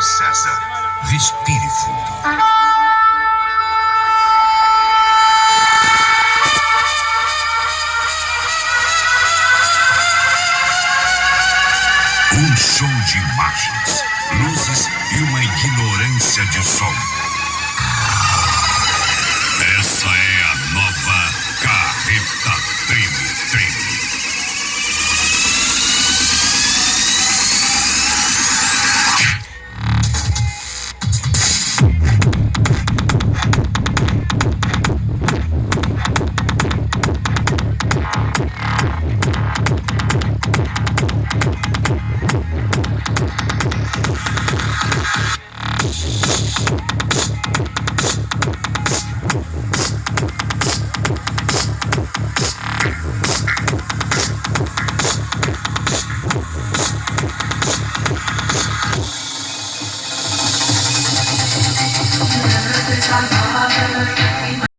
César. Respire fundo. Um show de imagens, luzes e uma ignorância de som. Essa é a nova Carreta Treme Treme.